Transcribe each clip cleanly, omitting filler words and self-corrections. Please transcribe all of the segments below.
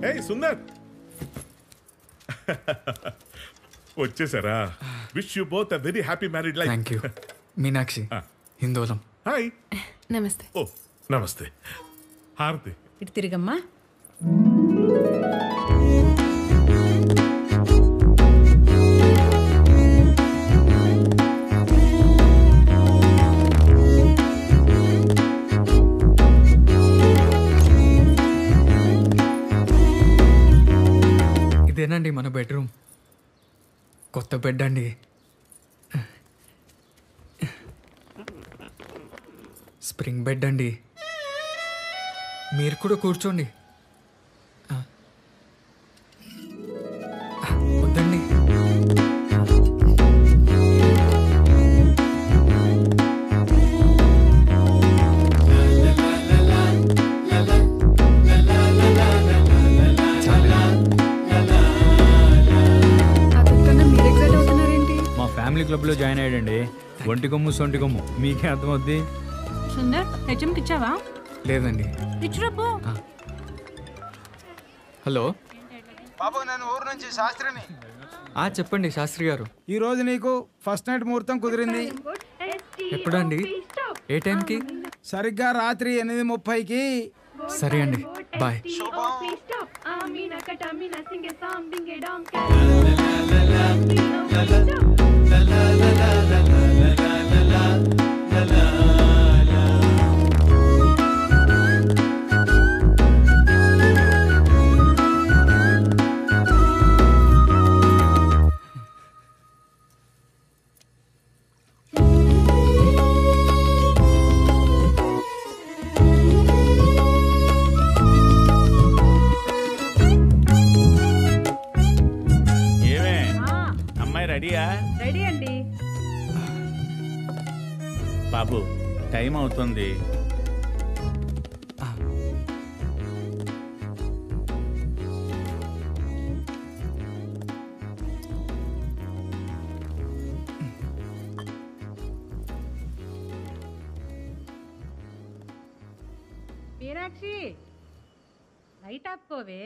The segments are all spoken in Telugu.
ఏ సుందర్ వచ్చేసారా? Wish you both a very happy married life. Thank you. Meenakshi, Hindolam. Hi. నమస్తే. ఓ నమస్తే. హారతి ఇటు తిరిగమ్మా. ఇదేనండి మన బెడ్రూమ్. కొత్త బెడ్ అండి. స్ప్రింగ్ బెడ్ అండి. మీరు కూడా కూర్చోండి. వద్దండి. ఫ్యామిలీ క్లబ్లో జాయిన్ అయ్యాడండి. ఒంటి కొమ్ము సొంటి కొమ్ము మీకే అర్థమవుద్ది. సుందర్ హెచ్ఎంకి ఇచ్చావా? లేదండి. ఇచ్చురాపో. హలో బాబు, నేను ఊరు నుంచి శాస్త్రిని. చెప్పండి శాస్త్రి గారు. ఈరోజు నీకు ఫస్ట్ నైట్ ముహూర్తం కుదిరింది. ఎప్పుడండి? ఏ టైంకి? సరిగ్గా రాత్రి 8:30కి. సరే అండి, బాయ్. రెడీ అండి. బాబు టైం అవుతుంది. మీనాక్షి లైట్ ఆపుకోవే.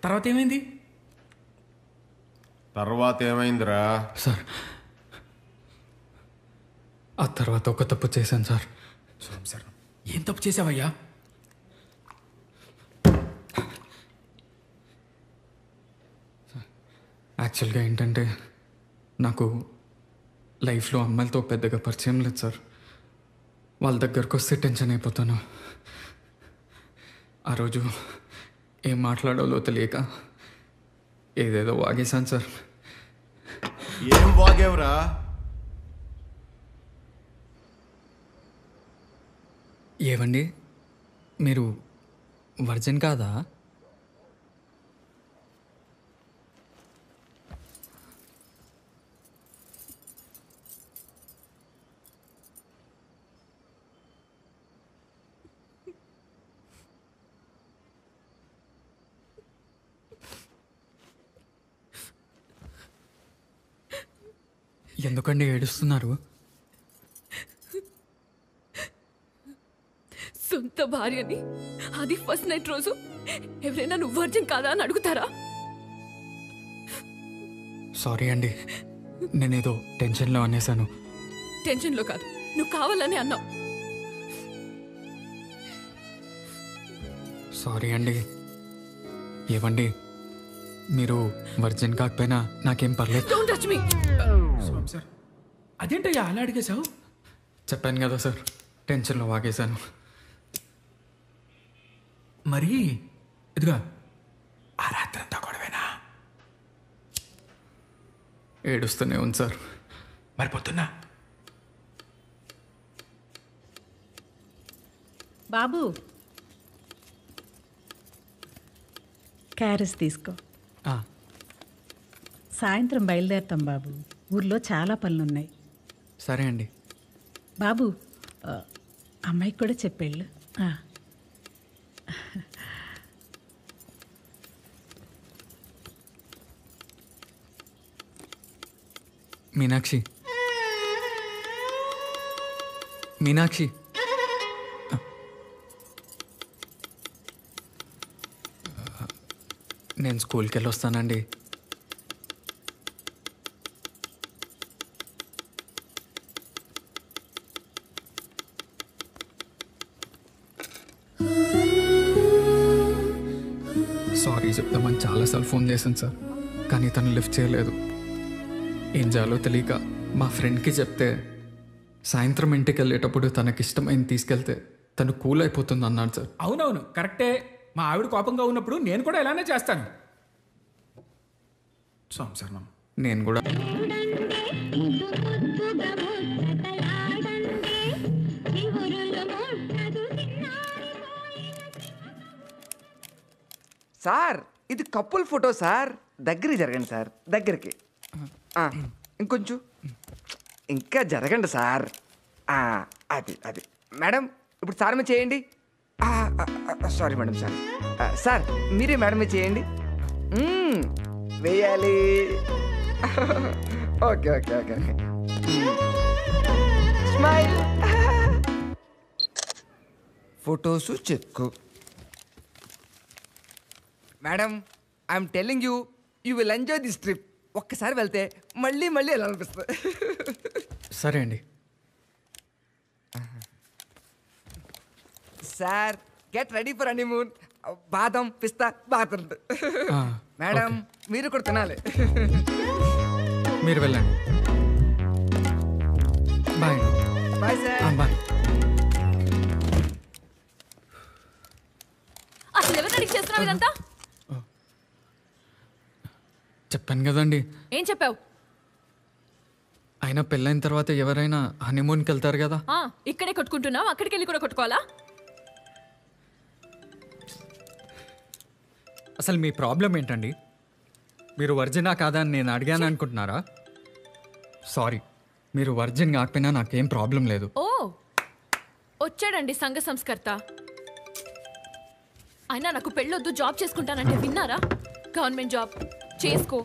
తర్వాత ఏమైంది? తర్వాత ఏమైందిరా? సార్, ఆ తర్వాత ఒక తప్పు చేశాను సార్. సార్, ఏం తప్పు చేసావయ్యా? యాక్చువల్గా ఏంటంటే నాకు లైఫ్లో అమ్మాయిలతో పెద్దగా పరిచయం లేదు సార్. వాళ్ళ దగ్గరకు వస్తే టెన్షన్ అయిపోతాను. ఆ రోజు ఏం మాట్లాడాలో తెలియక ఏదేదో వాగేశాను సార్. ఏం వాగేవరా? ఏవండి, మీరు వర్జిన్ కాదా? ఎందుకండి ఏడుస్తున్నారు? సొంత భార్యని, అది ఫస్ట్ నైట్ రోజు ఎవరైనా నువ్వు వర్జిన్ కాదా అని అడుగుతారా? సారీ అండి, నేనేదో టెన్షన్లో అనేసాను. టెన్షన్లో కాదు, నువ్వు కావాలని అన్నావు. సారీ అండి. ఏవండి, మీరు వర్జిన్ కాకపోయినా నాకేం పర్లేదు. Don't touch me. స్వామి సార్ అదేంటయ్యా అలా అడిగేశావు? చెప్పాను కదా సార్, టెన్షన్లో వాగేశాను. మరి ఇదిగా ఆ రాత్రి అంతా గొడవేనా? ఏడుస్తూనే ఉంది సార్. మరి పొద్దున్నా బాబు క్యారెస్ తీసుకో. ఆ, సాయంత్రం బయలుదేరుతాం బాబు. ఊర్లో చాలా పనులున్నాయి. సరే అండి. బాబు అమ్మాయికి కూడా చెప్పేళ్ళు. మీనాక్షి, మీనాక్షి, నేను స్కూల్కి వెళ్ళి వస్తానండి. సారీ చెప్తామని చాలాసార్లు ఫోన్ చేశాను సార్, కానీ తను లిఫ్ట్ చేయలేదు. ఏం చేయాలో తెలియక మా ఫ్రెండ్కి చెప్తే సాయంత్రం ఇంటికి వెళ్ళేటప్పుడు తనకిష్టమైంది తీసుకెళ్తే తను కూల్ అయిపోతుంది అన్నాడు సార్. అవునవును కరెక్టే. మా ఆవిడ కోపంగా ఉన్నప్పుడు నేను కూడా ఇలానే చేస్తాను. స్వామి సార్ నేను కూడా సార్ ఇది కపుల్ ఫోటో సార్. దగ్గరికి జరగండి సార్, దగ్గరికి. ఇంకొంచెం ఇంకా జరగండి సార్. అది అది మేడం, ఇప్పుడు సార్ మీద చేయండి. సారీ మేడం, సారీ సార్, మీరే మేడం మీద చేయండి. వేయాలి. Okay okay okay okay. Smile. Photos cheque. Madam, I'm telling you, you will enjoy this trip. ఒక్కసారి వెళ్తే మళ్ళీ మళ్ళీ వెళ్ళాలనిపిస్తుంది. సరే అండి. Sir get ready for honeymoon. బాదం పిస్తా బాదం. మేడం మీరు కూడా తినాలి. మీరు వెళ్ళండి. బాయ్ అండి. Bye sir. బాయ్. అసలు ఎవరు అడిగి చేస్తున్నావు ఇదంతా? చెప్పాను కదండి. ఏం చెప్పావు? అయినా పెళ్ళైన తర్వాత ఎవరైనా హనీమూన్కి వెళ్తారు కదా. ఇక్కడే కొట్టుకుంటున్నావు, అక్కడికి వెళ్ళి కూడా కొట్టుకోవాలా? అసలు మీ ప్రాబ్లం ఏంటండి? మీరు వర్జినా కాదా అని నేను అడిగాను అనుకుంటున్నారా? సారీ, మీరు వర్జిన్ కాకపోయినా నాకేం ప్రాబ్లం లేదు. ఓ వచ్చాడండి సంఘ సంస్కర్త. అయినా నాకు పెళ్ళొద్దు, జాబ్ చేసుకుంటానంటే విన్నారా? గవర్నమెంట్ జాబ్ చేసుకో,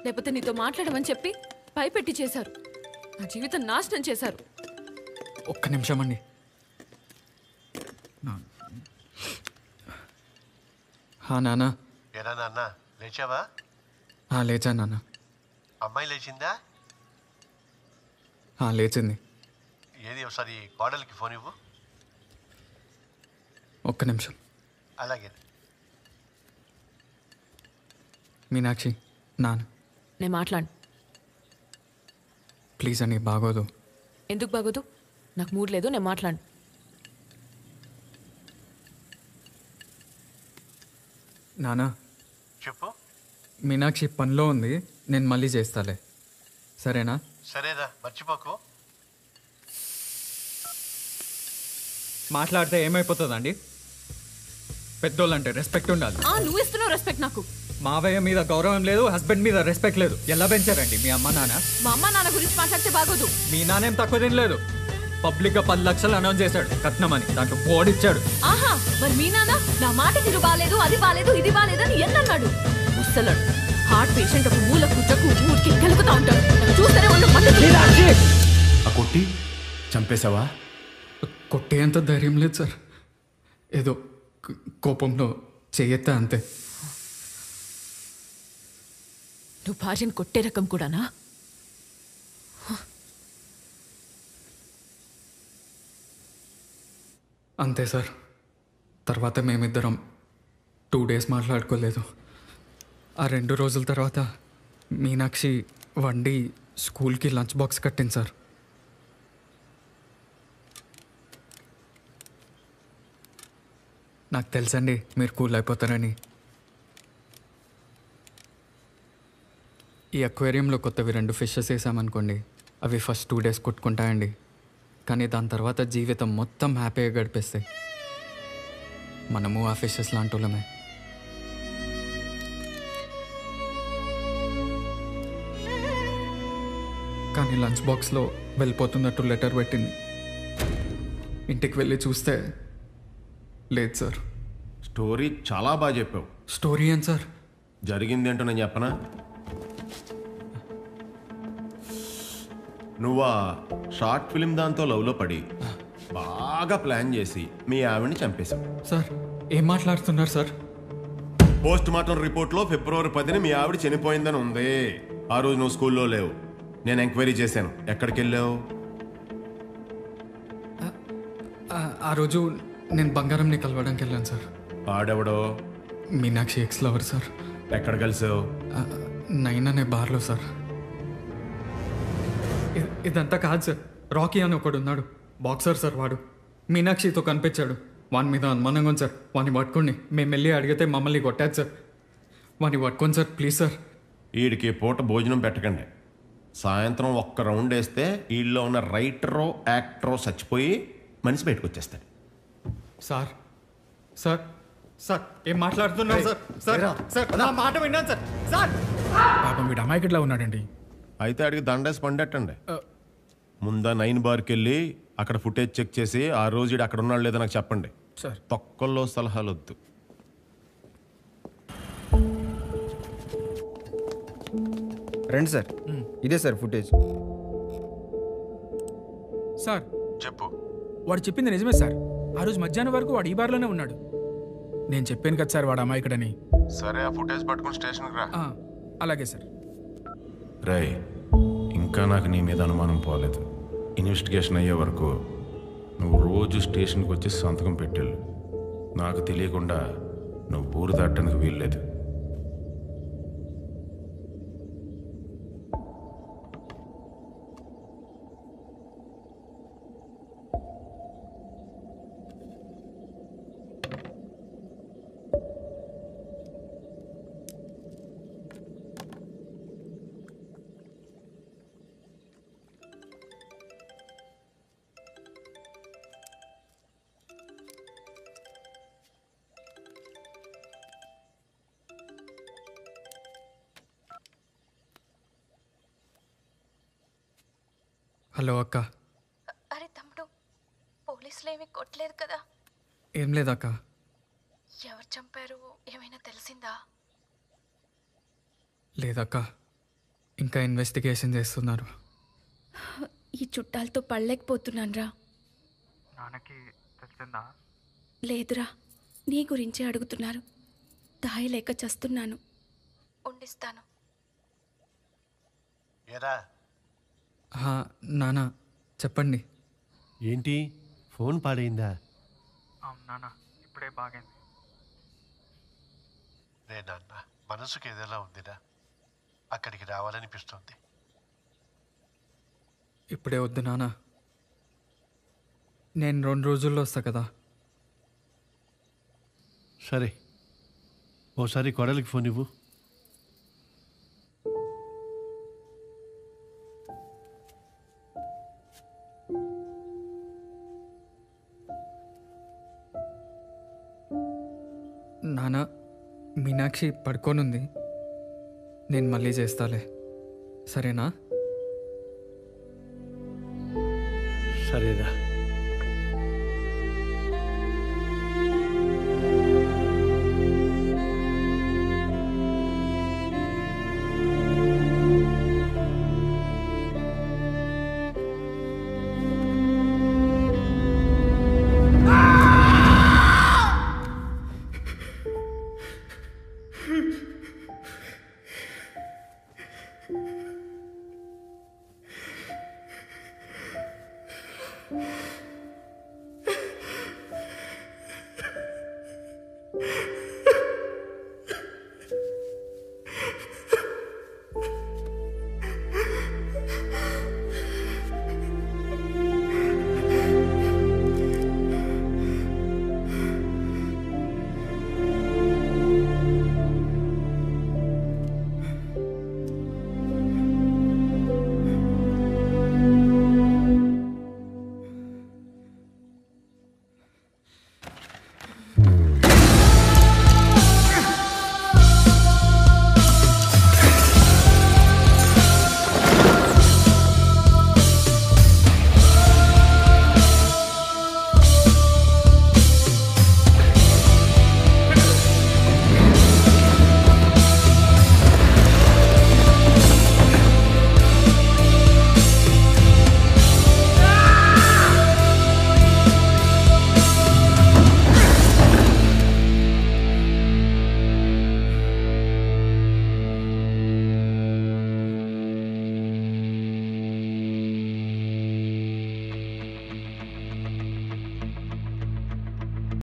లేకపోతే నీతో మాట్లాడమని చెప్పి భయపెట్టి చేశారు. నా జీవితం నాశనం చేశారు. ఒక్క నిమిషం అండి. నాన్న. ఏరా నాన్న, లేచావా? లేచా నాన్న. అమ్మాయి లేచిందా? లేచింది. ఏది ఒకసారి కోడలికి ఫోన్ ఇవ్వు. ఒక్క నిమిషం. అలాగే. మీనాక్షి, నాన్న. నేను మాట్లాడు. ప్లీజ్ అని, బాగోదు. ఎందుకు బాగోదు? నాకు మూడ్ లేదు, నేను మాట్లాడు. నాన్న చెప్పు. మీనాక్షి పనిలో ఉంది, నేను మళ్ళీ చేస్తాలే, సరేనా? సరేదా, మర్చిపోకు. మాట్లాడితే ఏమైపోతుందండి? పెద్దోళ్ళంటే రెస్పెక్ట్ ఉండాలి. నువ్వు ఇస్తున్నావు రెస్పెక్ట్ నాకు. మావయ్య మీద గౌరవం లేదు, హస్బెండ్ మీద రెస్పెక్ట్ లేదు. ఎలా పెంచారండి మీ అమ్మ నాన్న? మా అమ్మ నాన్న గురించి మాట్లాడితే బాగోదు. మీ నాన్నేం తక్కువ తినలేదు. పబ్లిక్ గా 10 లక్షలు అనౌన్స్ చేశాడు కట్నమని, దాంట్లో బోర్డిచ్చాడు. ఆహా, మరి మీ నాన్న నా మాట తీరు బాలేదు, అది బాలేదు, ఇది బాలేదని ఎన్నన్నాడు? ముసలాడు హార్ట్ పేషెంట్, ఒక మూల కూర్చోకు ఊరికి కెలుకుతా ఉంటాడు. చూస్తేనే ఒళ్ళు మండుతుంది. ఆ కొట్టి చంపేశావా? కొట్టేంత ధైర్యం లేదు సార్, ఏదో కోపంలో చెయ్యెత్తా అంతే. నువ్వు భార్యను కొట్టే రకం కూడానా? అంతే సార్. తర్వాత మేమిద్దరం 2 days మాట్లాడుకోలేదు. ఆ 2 రోజుల తర్వాత మీనాక్షి వండి స్కూల్కి లంచ్ బాక్స్ కట్టింది సార్. నాకు తెలుసండి మీరు కూల్ అయిపోతారని. ఈ అక్వేరియంలో కొత్తవి 2 ఫిషెస్ వేసామనుకోండి, అవి ఫస్ట్ 2 days కొట్టుకుంటాయండి. కానీ దాని తర్వాత జీవితం మొత్తం హ్యాపీగా గడిపేస్తాయి. మనము ఆ ఫిషెస్ లాంటి వాళ్ళమే. కానీ లంచ్ బాక్స్లో వెళ్ళిపోతున్నట్టు లెటర్ పెట్టింది. ఇంటికి వెళ్ళి చూస్తే లేదు సార్. స్టోరీ చాలా బాగా చెప్పావు. స్టోరీ ఏం సార్? జరిగింది ఏంటో నేను చెప్పనా? నువ్వు ఆ షార్ట్ ఫిల్మ్ దాంతో లవ్లో పడి బాగా ప్లాన్ చేసి మీ ఆవిడని చంపేశావు. సార్ ఏం మాట్లాడుతున్నారు సార్? పోస్ట్ మార్టం రిపోర్ట్లో February 10ని మీ ఆవిడ చనిపోయిందని ఉంది. ఆ రోజు నువ్వు స్కూల్లో లేవు. నేను ఎంక్వైరీ చేశాను. ఎక్కడికి వెళ్ళావు? ఆ రోజు నేను బంగారంని కలవడానికి వెళ్ళాను సార్. ఆడెవడో? Meenakshi ex lover sir. ఎక్కడ కలిసావు? 9 అనే బార్లో సార్. ఇదంతా కాదు సార్. రాకీ అని ఒకడు ఉన్నాడు, బాక్సర్ సార్. వాడు మీనాక్షితో కనిపించాడు. వాని మీద అనుమానంగా ఉంది సార్. వాడిని పట్టుకోండి. మేము వెళ్ళి అడిగితే మమ్మల్ని కొట్టాడు సార్. వాడిని పట్టుకోండి సార్ ప్లీజ్ సార్. వీడికి పూట భోజనం పెట్టకండి. సాయంత్రం ఒక్క రౌండ్ వేస్తే వీళ్ళలో ఉన్న రైటరో యాక్టరో చచ్చిపోయి మనిషి బయటకు వచ్చేస్తాడు. సార్ సార్ సార్ ఏం మాట్లాడుతున్నారు సార్? సార్ సార్ నా మాట విన్నాను సార్. సార్ పాపం వీడు అమాయకుడిలా ఉన్నాడండి. అయితే అడిగి దండేసి పండెట్టండి. ముందా 9 బార్కి వెళ్ళి అక్కడ ఫుటేజ్ చెక్ చేసి ఆ రోజు ఈడు అక్కడ ఉన్నాడు లేదో నాకు చెప్పండి. సార్ తొక్కల్లో సలహాలు వద్దు. రండి సార్, ఇదే సార్ ఫుటేజ్. సార్ చెప్పు. వాడు చెప్పింది నిజమే సార్. ఆ రోజు మధ్యాహ్నం వరకు వాడు ఈ బార్లోనే ఉన్నాడు. నేను చెప్పాను కదా సార్ వాడు అమాయకుడని. సరే ఆ ఫుటేజ్ పట్టుకుని స్టేషన్కి రా. అలాగే సార్. రై, ఇంకా నాకు నీ మీద అనుమానం పోలేదు. ఇన్వెస్టిగేషన్ అయ్యే వరకు నువ్వు రోజు స్టేషన్కి వచ్చి సంతకం పెట్టేళ్ళు. నాకు తెలియకుండా నువ్వు ఊరు దాటడానికి వీల్లేదు. హలో అక్క. అరే తమ్ముడు, పోలీసులు ఏమీ కొట్టలేదు కదా? ఏం లేదక్క. ఎవరు చంపారు ఏమైనా తెలిసిందా? లేదక్క, ఇంకా ఇన్వెస్టిగేషన్ చేస్తున్నారు. ఈ చుట్టాలతో పడలేకపోతున్నానురా. నాన్నకి తెలిసిందా? లేదురా, నీ గురించే అడుగుతున్నారు. దాయి లేక చస్తున్నాను. ఉండిస్తాను. ఏరా నాన్న చెప్పండి. ఏంటి ఫోన్ పాడైందా? అవును నాన్న, ఇప్పుడే బాగైంది. రే నాన్న, మనసుకి ఏదైనా ఉందిరా? అక్కడికి రావాలనిపిస్తుంది. ఇప్పుడే వద్దు నాన్న, నేను 2 రోజుల్లో వస్తా కదా. సరే, ఓసారి కొడలికి ఫోన్ ఇవ్వు. నాన్న, మీనాక్షి పడుకోనుంది. నేను మళ్ళీ చేస్తాలే, సరేనా?